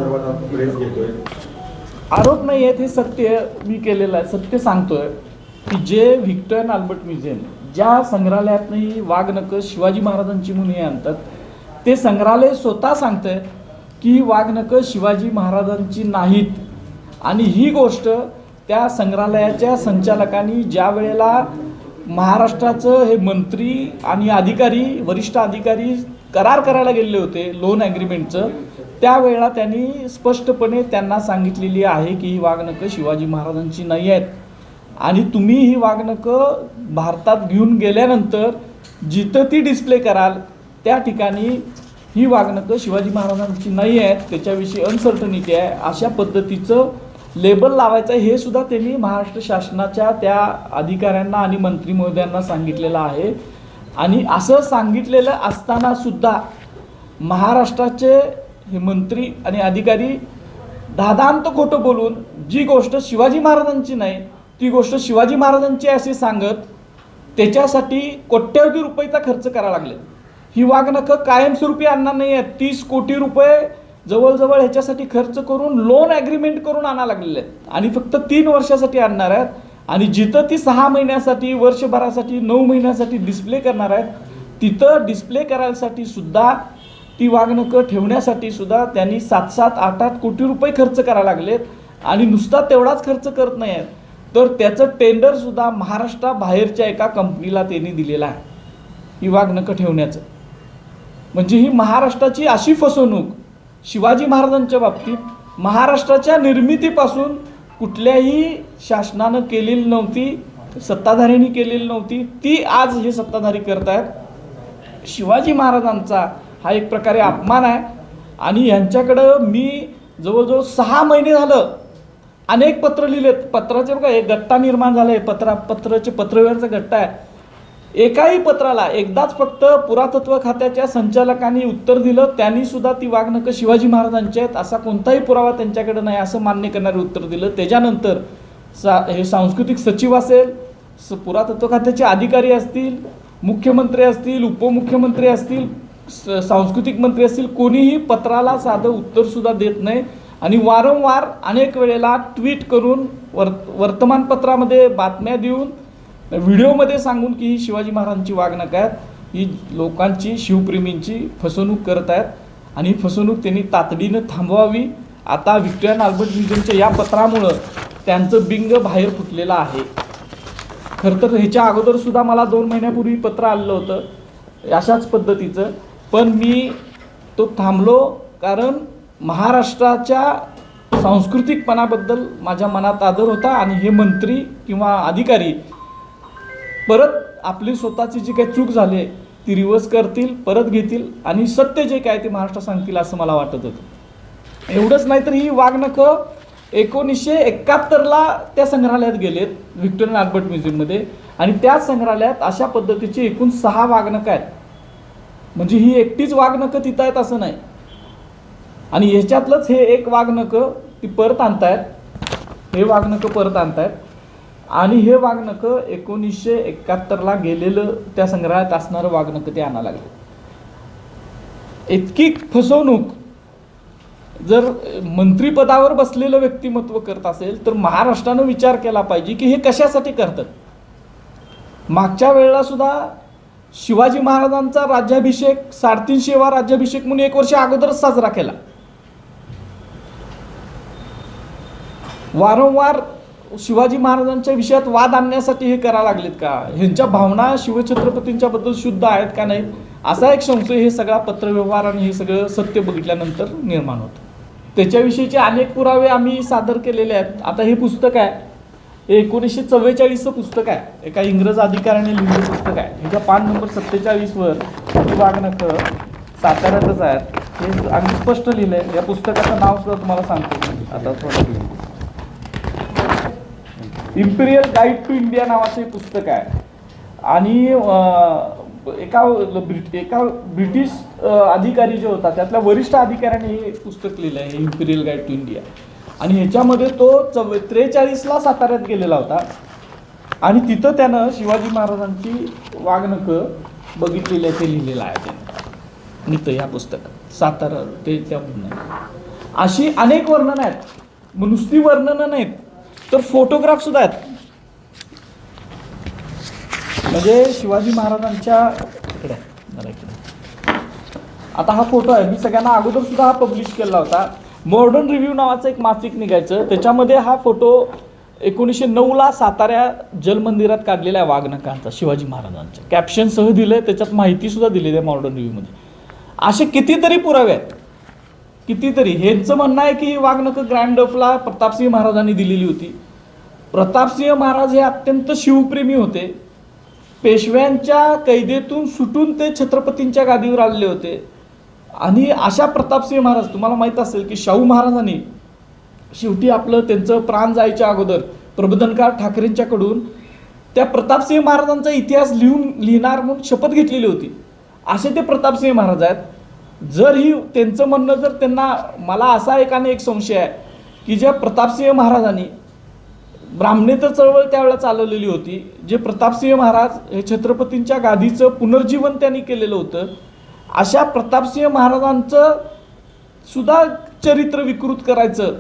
संदर्भात प्रेस घेतोय? आरोप नाही आहेत, हे सत्य मी केलेलं आहे, सत्य सांगतोय की जे व्हिक्टर अँड अल्बर्ट म्युझियम ज्या संग्रहालयातनं ही वाघनकं शिवाजी महाराजांची म्हणून हे आणतात, ते संग्रहालय स्वतः सांगतंय की ही वाघनकं शिवाजी महाराजांची नाहीत. आणि ही गोष्ट त्या संग्रहालयाच्या संचालकांनी ज्या वेळेला महाराष्ट्राचं हे मंत्री आणि अधिकारी, वरिष्ठ अधिकारी करार करायला गेलेले होते लोन ॲग्रीमेंटचं, त्यावेळेला त्यांनी स्पष्टपणे त्यांना सांगितलेली आहे की ही वाघनकं शिवाजी महाराजांची नाही आहेत. आणि तुम्ही ही वाघनकं भारतात घेऊन गेल्यानंतर जिथं ती डिस्प्ले कराल त्या ठिकाणी ही वाघनकं शिवाजी महाराजांची नाही आहेत, त्याच्याविषयी अनसर्टनिटी आहे, अशा पद्धतीचं लेबल लावायचं आहे. हे सुद्धा त्यांनी महाराष्ट्र शासनाच्या त्या अधिकाऱ्यांना आणि मंत्री महोदयांना सांगितलेलं आहे. आणि असं सांगितलेलं असताना सुद्धा महाराष्ट्राचे हे मंत्री आणि अधिकारी दादांत खोटं बोलून जी गोष्ट शिवाजी महाराजांची नाही ती गोष्ट शिवाजी महाराजांची असे सांगत त्याच्यासाठी कोट्यवधी रुपयेचा खर्च करायला लागले. ही वाघनकं कायमस्वरूपी आणणार नाही आहेत, 30 कोटी रुपये जवळजवळ ह्याच्यासाठी खर्च करून लोन ॲग्रीमेंट करून आणायला लागलेले आहेत आणि फक्त 3 वर्षासाठी आणणार आहेत. आणि जिथं ती 6 महिन्यासाठी, वर्षभरासाठी, 9 महिन्यासाठी डिस्प्ले करणार आहेत, तिथं डिस्प्ले करायसाठी सुद्धा ती वाघनकं ठेवण्यासाठी सुद्धा त्यांनी 7-7, 8-8 कोटी रुपये खर्च करायला लागलेत. आणि नुसता तेवढाच खर्च करत नाही आहेत, तर त्याचं टेंडरसुद्धा महाराष्ट्राबाहेरच्या एका कंपनीला त्यांनी दिलेलं आहे ही वाघनकं ठेवण्याचं. म्हणजे ही महाराष्ट्राची अशी फसवणूक शिवाजी महाराजांच्या बाबतीत महाराष्ट्राच्या निर्मितीपासून कुठल्याही शासनानं केलेली नव्हती, सत्ताधाऱ्यांनी केलेली नव्हती, ती आज हे सत्ताधारी करत आहेत. शिवाजी महाराजांचा हा एक प्रकारे अपमान आहे. आणि यांच्याकडं मी जवळजवळ 6 महिने झालं अनेक पत्र लिहिलेत. पत्राचे बघा एक गट्टा निर्माण झाला आहे, पत्राचे पत्रव्यवहारचा गट्टा आहे. एकाही पत्राला एकदाच फक्त पुरातत्व खात्याच्या संचालकांनी उत्तर दिलं, त्यांनी सुद्धा ती वाघनकं शिवाजी महाराजांची आहेत असा कोणताही पुरावा त्यांच्याकडे नाही असं मान्य करणारे उत्तर दिलं. त्याच्यानंतर हे सांस्कृतिक सचिव असेल, पुरातत्व खात्याचे अधिकारी असतील, मुख्यमंत्री असतील, उपमुख्यमंत्री असतील, सांस्कृतिक मंत्री असतील, कोणीही पत्राला साधं उत्तरसुद्धा देत नाही. आणि वारंवार अनेक वेळेला ट्विट करून वर्तमानपत्रामध्ये बातम्या देऊन व्हिडिओमध्ये सांगून की ही शिवाजी महाराजांची वाघनकं आहेत, ही लोकांची, शिवप्रेमींची फसवणूक करत आहेत. आणि ही फसवणूक त्यांनी तातडीनं थांबवावी. आता व्हिक्टर अँड अल्बर्ट म्युझियमच्या या पत्रामुळं त्यांचं बिंग बाहेर फुटलेलं आहे. खरं तर ह्याच्या अगोदरसुद्धा मला 2 महिन्यापूर्वी पत्र आलेलं होतं अशाच पद्धतीचं, पण मी तो थांबलो कारण महाराष्ट्राच्या सांस्कृतिकपणाबद्दल माझ्या मनात आदर होता. आणि हे मंत्री किंवा अधिकारी परत आपली स्वतःची जी काही चूक झाली ती रिव्हर्स करतील, परत घेतील आणि सत्य जे काय ते महाराष्ट्र सांगतील असं मला वाटत होतं. एवढंच नाही तर ही वाघनकं 1971ला त्या संग्रहालयात गेलेत व्हिक्टर अँड अल्बर्ट म्युझियममध्ये. आणि त्या संग्रहालयात अशा पद्धतीची एकूण 6 वाघनकं आहेत. म्हणजे ही एकटीच वाघनकं तिथं आहेत असं नाही. आणि ह्याच्यातलंच हे एक वाघनकं ती परत आणतायत, हे वाघनकं परत आणतायत. आणि हे वाघनकं 1971ला गेलेलं त्या संग्रहालयात असणारं वाघनकं ते आणायला लागले. इतकी फसवणूक जर मंत्रिपदावर बसलेलं व्यक्तिमत्व करत असेल तर महाराष्ट्रानं विचार केला पाहिजे की हे कशासाठी करतात. मागच्या वेळेला सुद्धा शिवाजी महाराजांचा राज्याभिषेक 350वा राज्याभिषेक म्हणून 1 वर्ष अगोदरच साजरा केला. वारंवार शिवाजी महाराजांच्या विषयात वाद आणण्यासाठी हे करायला लागलेत का? ह्यांच्या भावना शिवछत्रपतींच्या बद्दल शुद्ध आहेत का नाहीत असा एक संशय हे सगळा पत्रव्यवहार आणि हे सगळं सत्य बघितल्यानंतर निर्माण होतं. त्याच्याविषयीचे अनेक पुरावे आम्ही सादर केलेले आहेत. आता हे पुस्तक आहे, हे 1944चं पुस्तक आहे, एका इंग्रज अधिकाऱ्याने लिहिलेलं पुस्तक आहे. ह्याच्या पान नंबर 47वर ही वाघनकं साताऱ्यातच आहेत हे अगदी स्पष्ट लिहिलं आहे. या पुस्तकाचं नाव सुद्धा तुम्हाला सांगतो आता थोडं. इम्पिरियल गाईड टू इंडिया नावाचे पुस्तक आहे. आणि एका ब्रिटिश अधिकारी जो होता त्यातल्या वरिष्ठ अधिकाऱ्याने हे पुस्तक लिहिलं आहे, इम्पिरियल गाईड टू इंडिया. आणि ह्याच्यामध्ये तो 43ला साताऱ्यात गेलेला होता आणि तिथं त्यानं शिवाजी महाराजांची वाघनकं बघितलेली आहे ते लिहिलेलं आहे त्यानं. इथं ह्या पुस्तकात सातारा ते त्या अशी अनेक वर्णनं आहेत. मग नुसती वर्णनं नाहीत तर फोटोग्राफ सुद्धा आहेत. म्हणजे शिवाजी महाराजांच्या इकडे आता हा फोटो आहे. मी सगळ्यांना अगोदर सुद्धा हा पब्लिश केला होता. मॉडर्न रिव्ह्यू नावाचं एक मासिक निघायचं, त्याच्यामध्ये हा फोटो 1909ला साताऱ्या जलमंदिरात काढलेला आहे वाघनखांचा, शिवाजी महाराजांच्या कॅप्शनसह दिलंय, त्याच्यात माहिती सुद्धा दिलेली आहे मॉडर्न रिव्ह्यूमध्ये. असे कितीतरी पुरावे आहेत, कितीतरी. ह्यांचं म्हणणं आहे की वाघनख ग्रँड डफला प्रतापसिंह महाराजांनी दिलेली होती. प्रतापसिंह महाराज हे अत्यंत शिवप्रेमी होते. पेशव्यांच्या कैदेतून सुटून ते छत्रपतींच्या गादीवर आलेले होते. आणि अशा प्रतापसिंह महाराज, तुम्हाला माहीत असेल की शाहू महाराजांनी शेवटी आपलं त्यांचं प्राण जायच्या अगोदर प्रबोधनकार ठाकरेंच्याकडून त्या प्रतापसिंह महाराजांचा इतिहास लिहिणार म्हणून शपथ घेतलेली होती. असे ते प्रतापसिंह महाराज आहेत. जर ही त्यांचं म्हणणं जर त्यांना, मला असा एक संशय आहे की ज्या प्रतापसिंह महाराजांनी ब्राह्मणेतर चळवळ त्यावेळेला चालवलेली होती, जे प्रतापसिंह महाराज हे छत्रपतींच्या गादीचं पुनर्जीवन त्यांनी केलेलं होतं, अशा प्रतापसिंह महाराजांचं सुद्धा चरित्र विकृत करायचं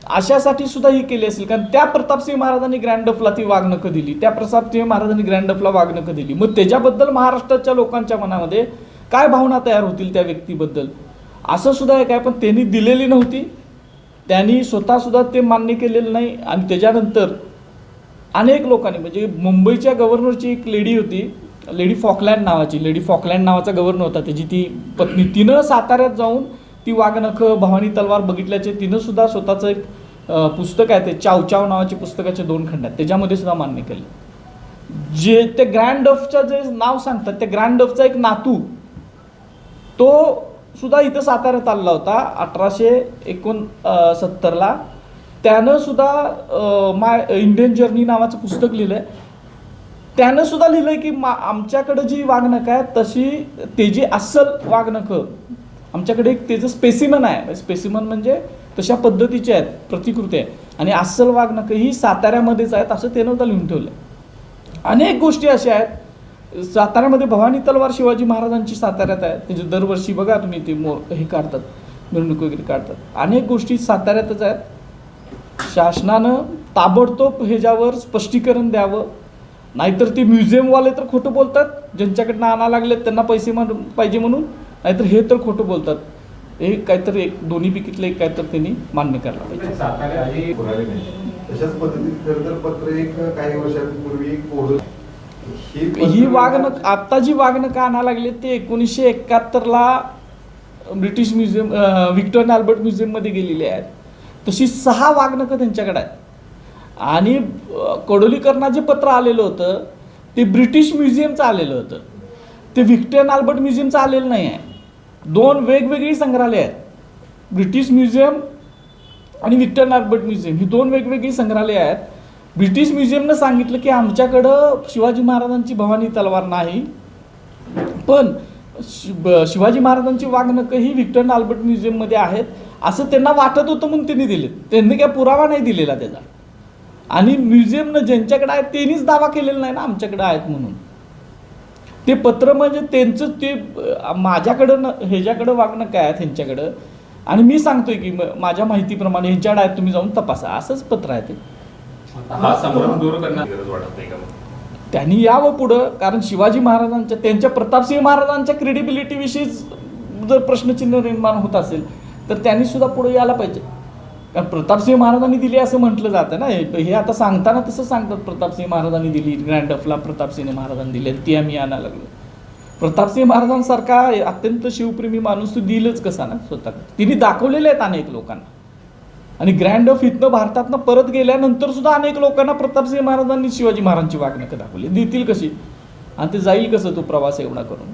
अशासाठी सुद्धा ही केली असेल. कारण त्या प्रतापसिंह महाराजांनी ग्रँड डफला ती वाघनखं दिली, त्या प्रतापसिंह महाराजांनी ग्रँड डफला वाघनखं दिली. मग त्याच्याबद्दल महाराष्ट्राच्या लोकांच्या मनामध्ये काय भावना तयार होतील त्या व्यक्तीबद्दल, असं सुद्धा एक आहे. पण त्यांनी दिलेली नव्हती, त्यांनी स्वतःसुद्धा ते मान्य केलेलं नाही. आणि त्याच्यानंतर अनेक लोकांनी, म्हणजे मुंबईच्या गव्हर्नरची एक लेडी होती, लेडी फॉकलँड नावाचा गव्हर्नर होता, त्याची ती पत्नी, तिनं साताऱ्यात जाऊन ती वाघनख भवानी तलवार बघितल्याचे तिनं सुद्धा स्वतःचं एक पुस्तक आहे, ते चाव नावाचे पुस्तकाचे 2 खंड आहेत, त्याच्यामध्ये सुद्धा मान्य केलं. जे ते ग्रँड डफचं जे नाव सांगतात, त्या ग्रँड डफचा एक नातू तो सुद्धा इथं साताऱ्यात आलेला होता 1869ला. त्यानं सुद्धा इंडियन जर्नी नावाचं पुस्तक लिहिलंय. त्यानं सुद्धा लिहिलंय की आमच्याकडं जी वाघनखं आहे तशी त्याची अस्सल वाघनखं आमच्याकडे एक त्याचं स्पेसिमन आहे. स्पेसिमन म्हणजे तशा पद्धतीचे आहेत, प्रतिकृती आहे. आणि अस्सल वाघनखं ही साताऱ्यामध्येच आहेत असं त्यानं सुद्धा लिहून ठेवलं. अनेक गोष्टी अशा आहेत. साताऱ्यामध्ये भवानी तलवार शिवाजी महाराजांची साताऱ्यात आहे, त्याचे दरवर्षी बघा तुम्ही ते हे काढतात, मिरवणूक वगैरे काढतात. अनेक गोष्टी साताऱ्यातच आहेत. शासनानं ताबडतोब ह्याच्यावर स्पष्टीकरण द्यावं, नाहीतर ते म्युझियमवाले तर खोटं बोलतात, ज्यांच्याकडनं आणा लागलेत त्यांना पैसे पाहिजे म्हणून, नाहीतर हे तर खोटं बोलतात. हे काहीतरी एक दोन्ही पैकीतलं एक काहीतरी त्यांनी मान्य करायला पाहिजे. तशाच पद्धतीत खरं तर पत्र एक काही वर्षांपूर्वी एक पोहोच ही वाघनख आता जी वाघनखं आणा लागली ते 1971ला ब्रिटिश म्युझियम व्हिक्टोरिया अल्बर्ट म्युझियममध्ये गेलेली आहेत. तशी 6 वाघनखं त्यांच्याकडे आहेत. आणि कडोलीकरांना जे पत्र आलेलं होतं ते ब्रिटिश म्युझियमचं आलेलं होतं, ते व्हिक्टोरिया अल्बर्ट म्युझियमचं आलेलं नाही आहे. 2 वेगवेगळी संग्रहालय आहेत, ब्रिटिश म्युझियम आणि व्हिक्टोरिया अल्बर्ट म्युझियम ही 2 वेगवेगळी संग्रहालय आहेत. ब्रिटिश म्युझियमनं सांगितलं की आमच्याकडं शिवाजी महाराजांची भवानी तलवार नाही, पण शिवाजी महाराजांची वाघनखं ही व्हिक्टोरिया अल्बर्ट म्युझियममध्ये आहेत असं त्यांना वाटत होतं म्हणून त्यांनी दिले. त्यांनी काय पुरावा नाही दिलेला त्याचा. आणि म्युझियमनं ज्यांच्याकडे आहेत त्यांनीच दावा केलेला नाही ना आमच्याकडे आहेत म्हणून. ते पत्र म्हणजे त्यांचं ते माझ्याकडं ह्याच्याकडं वाघनखं आहेत ह्यांच्याकडं, आणि मी सांगतोय की माझ्या माहितीप्रमाणे ह्यांच्याकडे आहेत, तुम्ही जाऊन तपासा, असंच पत्र आहे ते. हा संभ्रम दूर करण्याची गरज वाटत नाही का? त्यांनी यावं पुढं, कारण शिवाजी महाराजांच्या त्यांच्या प्रतापसिंह महाराजांच्या क्रेडिबिलिटीविषयीच जर प्रश्नचिन्ह निर्माण होत असेल तर त्यांनी सुद्धा पुढे यायला पाहिजे. कारण प्रतापसिंह महाराजांनी दिली असं म्हटलं जातं ना, हे आता सांगताना तसं सांगतात, प्रतापसिंह महाराजांनी दिली, ग्रँड डफला प्रतापसिंह महाराजांनी दिली, ती आम्ही आणायला लागलो. प्रतापसिंह महाराजांसारखा अत्यंत शिवप्रेमी माणूस तो दिलंच कसा ना स्वतः, तिने दाखवलेले आहेत अनेक लोकांना. आणि ग्रँड डफ इथनं भारतातनं परत गेल्यानंतर सुद्धा अनेक लोकांना प्रतापसिंह महाराजांनी शिवाजी महाराजांची वाघनखं दाखवली, देतील कशी आणि ते जाईल कसं तो प्रवास एवढा करून.